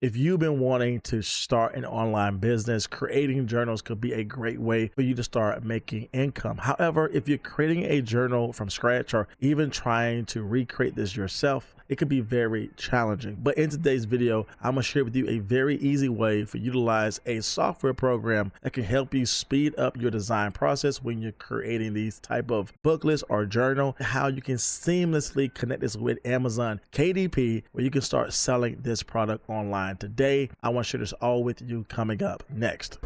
If you've been wanting to start an online business, creating journals could be a great way for you to start making income. However, if you're creating a journal from scratch or even trying to recreate this yourself, it could be very challenging. But in today's video, I'm gonna share with you a very easy way for you to utilize a software program that can help you speed up your design process when you're creating these type of booklets or journal, how you can seamlessly connect this with Amazon KDP, where you can start selling this product online. Today, I want to share this all with you coming up next.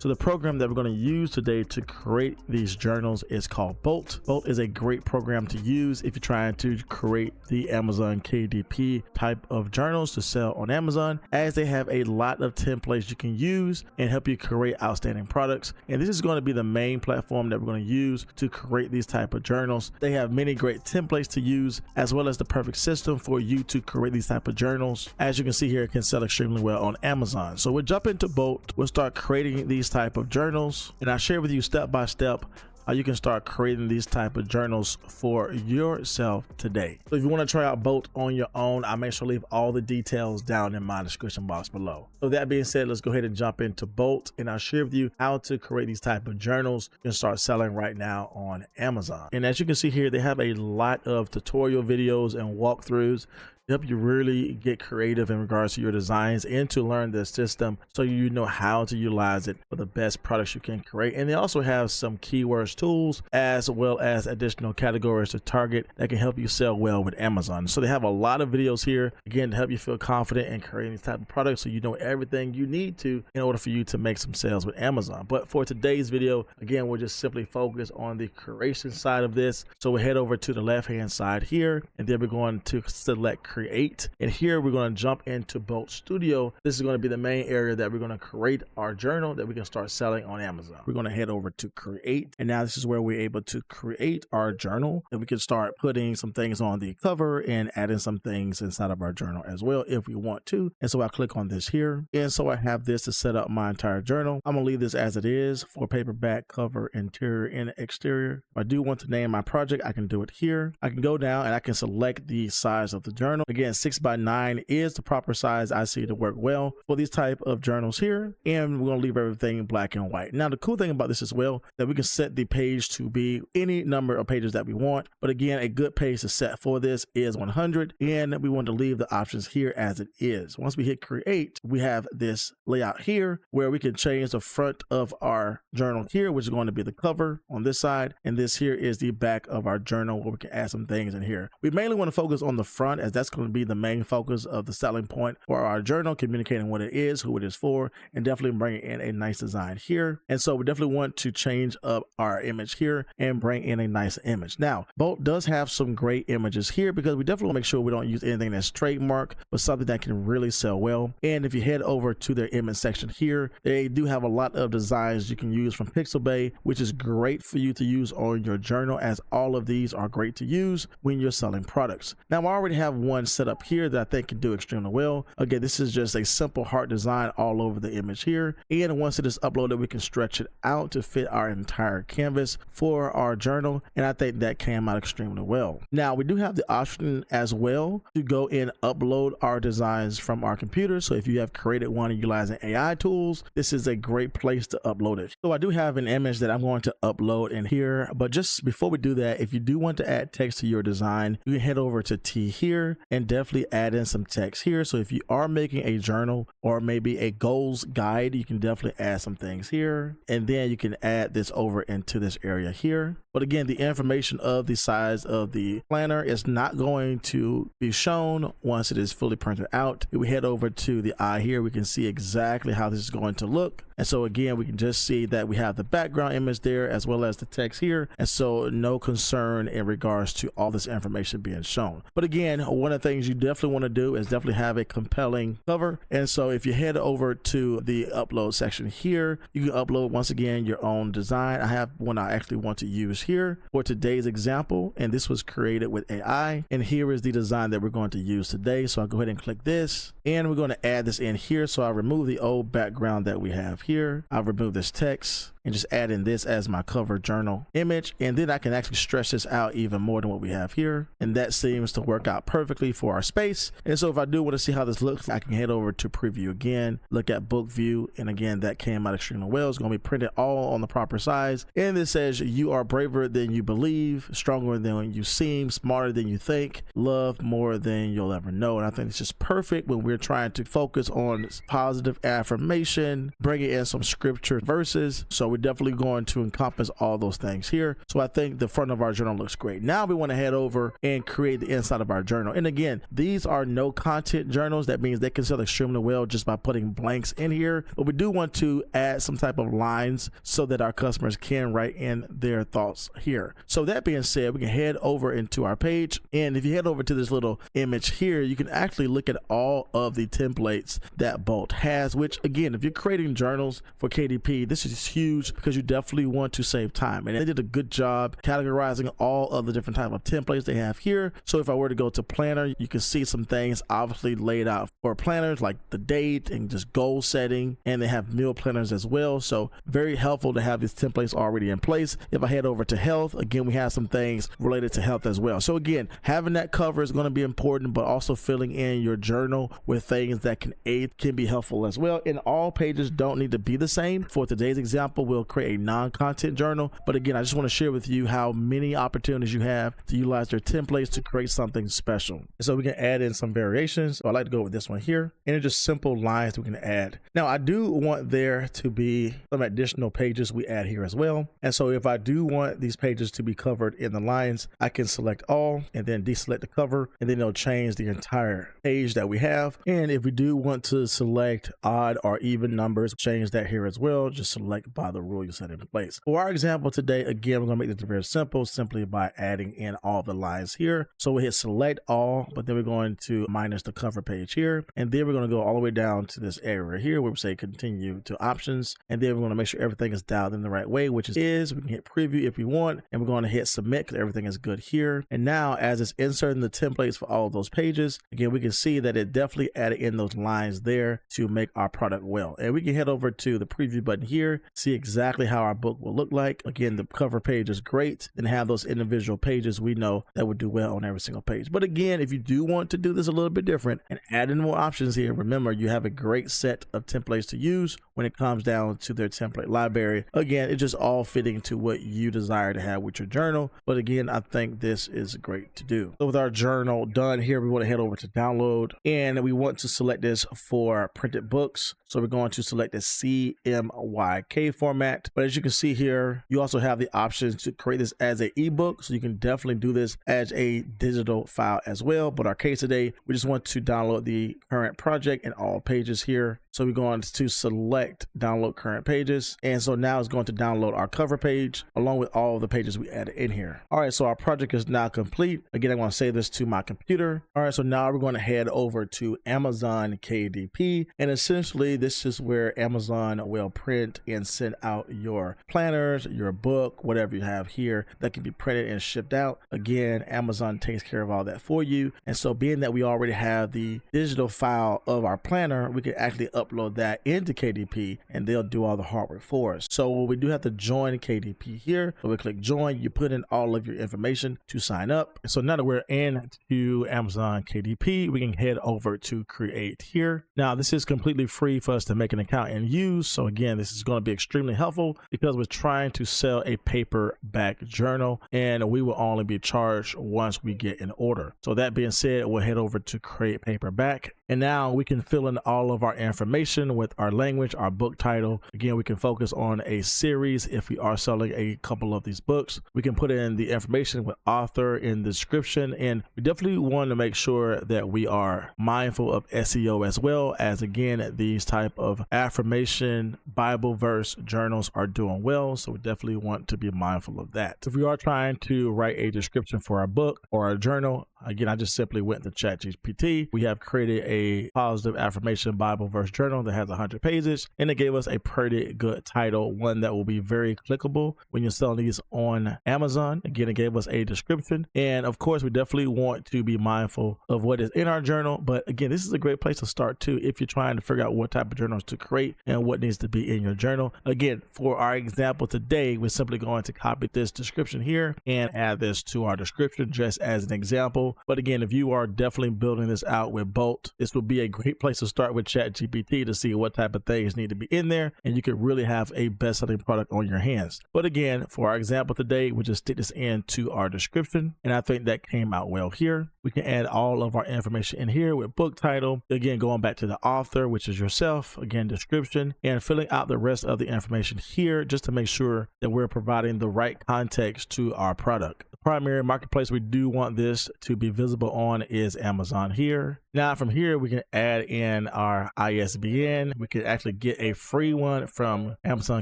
So the program that we're going to use today to create these journals is called Bolt. Bolt is a great program to use if you're trying to create the Amazon KDP type of journals to sell on Amazon, as they have a lot of templates you can use and help you create outstanding products. And this is going to be the main platform that we're going to use to create these type of journals. They have many great templates to use, as well as the perfect system for you to create these type of journals. As you can see here, it can sell extremely well on Amazon. So we'll jump into Bolt. We'll start creating these type of journals, and I'll share with you step by step how you can start creating these type of journals for yourself today. So if you want to try out Bolt on your own, I'll make sure to leave all the details down in my description box below. So that being said, let's go ahead and jump into Bolt, and I'll share with you how to create these type of journals you can start selling right now on Amazon. And as you can see here, they have a lot of tutorial videos and walkthroughs to help you really get creative in regards to your designs and to learn the system so you know how to utilize it for the best products you can create. And they also have some keywords tools as well as additional categories to target that can help you sell well with Amazon. So they have a lot of videos here, again, to help you feel confident in creating these type of products so you know everything you need to in order for you to make some sales with Amazon. But for today's video, again, we'll just simply focus on the creation side of this. So we'll head over to the left hand side here, and then we're going to select create, and here we're going to jump into Bolt Studio. This is going to be the main area that we're going to create our journal that we can start selling on Amazon. We're going to head over to create, and now this is where we're able to create our journal, and we can start putting some things on the cover and adding some things inside of our journal as well if we want to. And so I click on this here, and so I have this to set up my entire journal. I'm gonna leave this as it is for paperback, cover, interior, and exterior. If I do want to name my project, I can do it here. I can go down and I can select the size of the journal. Again, 6x9 is the proper size I see to work well for these type of journals here, and we're going to leave everything black and white. Now the cool thing about this as well, that we can set the page to be any number of pages that we want, but again, a good page to set for this is 100, and we want to leave the options here as it is. Once we hit create, we have this layout here where we can change the front of our journal here, which is going to be the cover on this side, and this here is the back of our journal where we can add some things in here. We mainly want to focus on the front, as that's going to be the main focus of the selling point for our journal, communicating what it is, who it is for, and definitely bringing in a nice design here. And so we definitely want to change up our image here and bring in a nice image. Now, Bolt does have some great images here because we definitely want to make sure we don't use anything that's trademark, but something that can really sell well. And if you head over to their image section here, they do have a lot of designs you can use from Pixabay, which is great for you to use on your journal, as all of these are great to use when you're selling products. Now, I already have one set up here that I think can do extremely well. Again, this is just a simple heart design all over the image here, and once it is uploaded, we can stretch it out to fit our entire canvas for our journal, and I think that came out extremely well. Now we do have the option as well to go and upload our designs from our computer. So if you have created one utilizing AI tools, this is a great place to upload it. So I do have an image that I'm going to upload in here, but just before we do that, if you do want to add text to your design, you can head over to T here and definitely add in some text here. So if you are making a journal or maybe a goals guide, you can definitely add some things here, and then you can add this over into this area here. But again, the information of the size of the planner is not going to be shown once it is fully printed out. If we head over to the eye here, we can see exactly how this is going to look. And so again, we can just see that we have the background image there as well as the text here. And so no concern in regards to all this information being shown. But again, one of the things you definitely want to do is definitely have a compelling cover. And so if you head over to the upload section here, you can upload once again your own design. I have one I actually want to use here for today's example, and this was created with AI, and here is the design that we're going to use today. So I'll go ahead and click this, and we're going to add this in here. So I'll remove the old background that we have here. I'll remove this text, and just add in this as my cover journal image. And then I can actually stretch this out even more than what we have here. And that seems to work out perfectly for our space. And so if I do want to see how this looks, I can head over to preview again, look at book view. And again, that came out extremely well. It's going to be printed all on the proper size. And this says, you are braver than you believe, stronger than you seem, smarter than you think, love more than you'll ever know. And I think it's just perfect when we're trying to focus on positive affirmation, bringing in some scripture verses. So we're definitely going to encompass all those things here. So I think the front of our journal looks great. Now we want to head over and create the inside of our journal. And again, these are no content journals. That means they can sell extremely well just by putting blanks in here. But we do want to add some type of lines so that our customers can write in their thoughts here. So that being said, we can head over into our page. And if you head over to this little image here, you can actually look at all of the templates that Bolt has, which again, if you're creating journals for KDP, this is huge because you definitely want to save time. And they did a good job categorizing all of the different type of templates they have here. So if I were to go to planner, you can see some things obviously laid out for planners, like the date and just goal setting. And they have meal planners as well. So very helpful to have these templates already in place. If I head over to health, again, we have some things related to health as well. So again, having that cover is going to be important, but also filling in your journal with things that can aid can be helpful as well. And all pages don't need to be the same. For today's example, we'll create a non-content journal. But again, I just want to share with you how many opportunities you have to utilize your templates to create something special. And so we can add in some variations. So I like to go with this one here. And it's just simple lines we can add. Now I do want there to be some additional pages we add here as well. And so if I do want these pages to be covered in the lines, I can select all and then deselect the cover, and then it'll change the entire page that we have. And if we do want to select odd or even numbers, change that here as well. Just select by the rule you set in place. For our example today, again, we're going to make this very simple simply by adding in all the lines here. So we hit select all, but then we're going to minus the cover page here. And then we're going to go all the way down to this area here where we say continue to options. And then we're going to make sure everything is dialed in the right way, which is we can hit preview if we want, and we're going to hit submit because everything is good here. And now as it's inserting the templates for all of those pages, again, we can see that it definitely added in those lines there to make our product well. And we can head over to the preview button here, see exactly how our book will look like. Again, the cover page is great, and have those individual pages we know that would do well on every single page. But again, if you do want to do this a little bit different and add in more options here, remember you have a great set of templates to use when it comes down to their template library. Again, it's just all fitting to what you desire to have with your journal. But again, I think this is great to do. So with our journal done here, we want to head over to download, and we want to select this for printed books. So we're going to select the CMYK format. But as you can see here, you also have the option to create this as an ebook. So you can definitely do this as a digital file as well. But our case today, we just want to download the current project and all pages here. So we're going to select download current pages. And so now it's going to download our cover page along with all of the pages we added in here. All right, so our project is now complete. Again, I'm going to save this to my computer. All right, so now we're going to head over to Amazon KDP. And essentially, this is where Amazon will print and send out your planners, your book, whatever you have here that can be printed and shipped out. Again, Amazon takes care of all that for you. And so being that we already have the digital file of our planner, we can actually upload that into KDP and they'll do all the hard work for us. So we do have to join KDP here. So we click join, you put in all of your information to sign up. So now that we're into Amazon KDP, we can head over to create here. Now this is completely free for us to make an account and use. So again, this is going to be extremely helpful because we're trying to sell a paperback journal and we will only be charged once we get an order. So that being said, we'll head over to create paperback. And now we can fill in all of our information with our language, our book title. Again, we can focus on a series if we are selling a couple of these books. We can put in the information with author in the description. And we definitely want to make sure that we are mindful of SEO as well, as again, these type of affirmation Bible verse journals are doing well. So we definitely want to be mindful of that. If we are trying to write a description for our book or our journal, Again, I just simply went to ChatGPT. We have created a positive affirmation Bible verse journal that has 100 pages, and it gave us a pretty good title, one that will be very clickable when you're selling these on Amazon. Again, it gave us a description, and of course, we definitely want to be mindful of what is in our journal. But again, this is a great place to start too if you're trying to figure out what type of journals to create and what needs to be in your journal. Again, for our example today, we're simply going to copy this description here and add this to our description just as an example. But again, if you are definitely building this out with Bolt, this would be a great place to start with ChatGPT to see what type of things need to be in there, and you could really have a best-selling product on your hands. But again, for our example today, we'll just stick this into our description, and I think that came out well here. We can add all of our information in here with book title, again going back to the author, which is yourself, again description, and filling out the rest of the information here just to make sure that we're providing the right context to our product. The primary marketplace we do want this to be visible on is Amazon here. Now from here we can add in our ISBN. We can actually get a free one from Amazon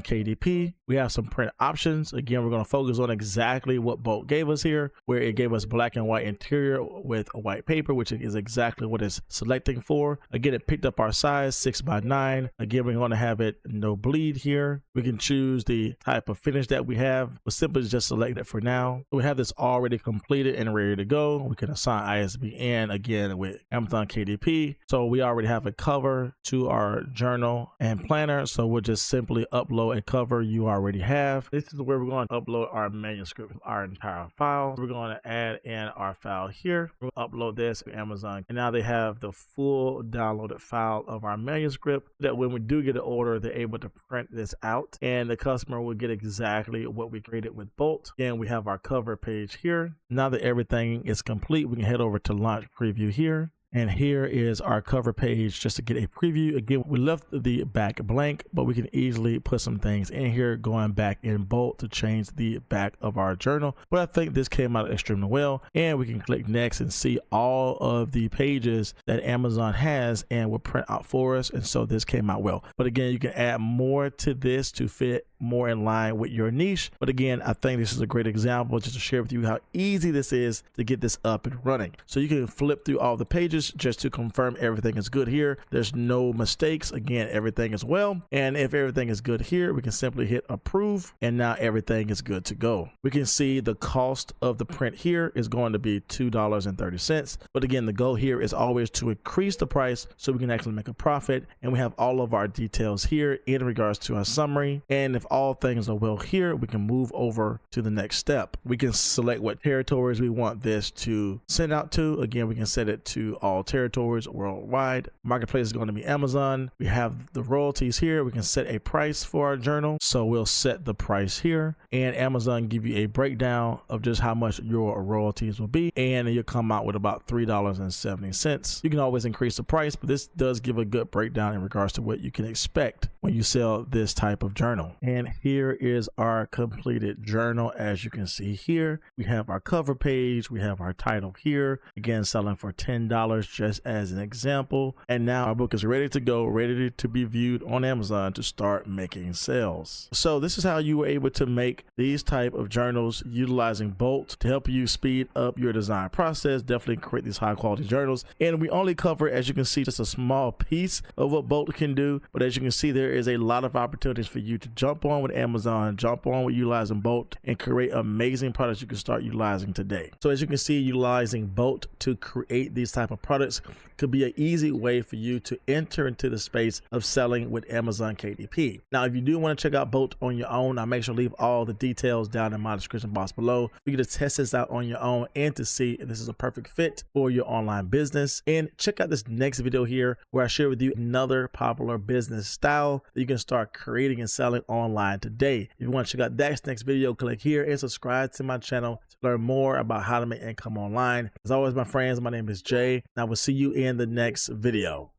KDP. We have some print options. Again, we're going to focus on exactly what Bolt gave us here, where it gave us black and white interior with a white paper, which is exactly what it's selecting for. Again, it picked up our size 6x9. Again, we're going to have it no bleed here. We can choose the type of finish that we have. We'll simply just select it for now. We have this already completed and ready to go. We can assign ISBN again with Amazon KDP. So we already have a cover to our journal and planner. So we'll just simply upload a cover you already have. This is where we're going to upload our manuscript, our entire file. We're going to add in our file here. We'll upload this to Amazon. And now they have the full downloaded file of our manuscript that when we do get an order, they're able to print this out and the customer will get exactly what we created with Bolt. And we have our cover page here. Now that everything is complete, we can head over to launch preview here. And here is our cover page just to get a preview. Again, we left the back blank, but we can easily put some things in here going back in Bolt to change the back of our journal. But I think this came out extremely well, and we can click next and see all of the pages that Amazon has and will print out for us. And so this came out well. But again, you can add more to this to fit more in line with your niche. But again, I think this is a great example just to share with you how easy this is to get this up and running. So you can flip through all the pages just to confirm everything is good here. There's no mistakes. Again, everything is well. And if everything is good here, we can simply hit approve, and now everything is good to go. We can see the cost of the print here is going to be $2.30. But again, the goal here is always to increase the price so we can actually make a profit. And we have all of our details here in regards to our summary. And if all things are well here, we can move over to the next step. We can select what territories we want this to send out to. Again, we can set it to all territories worldwide. Marketplace is going to be Amazon. We have the royalties here. We can set a price for our journal. So we'll set the price here, and Amazon give you a breakdown of just how much your royalties will be, and you'll come out with about $3.70. You can always increase the price, but this does give a good breakdown in regards to what you can expect when you sell this type of journal. And here is our completed journal. As you can see here, we have our cover page, we have our title here, again selling for $10 just as an example. And now our book is ready to go, ready to be viewed on Amazon to start making sales. So this is how you were able to make these type of journals utilizing Bolt to help you speed up your design process. Definitely create these high quality journals. And we only cover, as you can see, just a small piece of what Bolt can do. But as you can see, there is a lot of opportunities for you to jump on with Amazon, jump on with utilizing Bolt, and create amazing products you can start utilizing today. So as you can see, utilizing Bolt to create these type of products could be an easy way for you to enter into the space of selling with Amazon KDP. Now, if you do want to check out Bolt on your own, I'll make sure to leave all the details down in my description box below for you to test this out on your own and to see if this is a perfect fit for your online business. And check out this next video here where I share with you another popular business style that you can start creating and selling online today. If you want to check out that next video, click here and subscribe to my channel to learn more about how to make income online. As always, my friends, my name is Jay, and I will see you in the next video.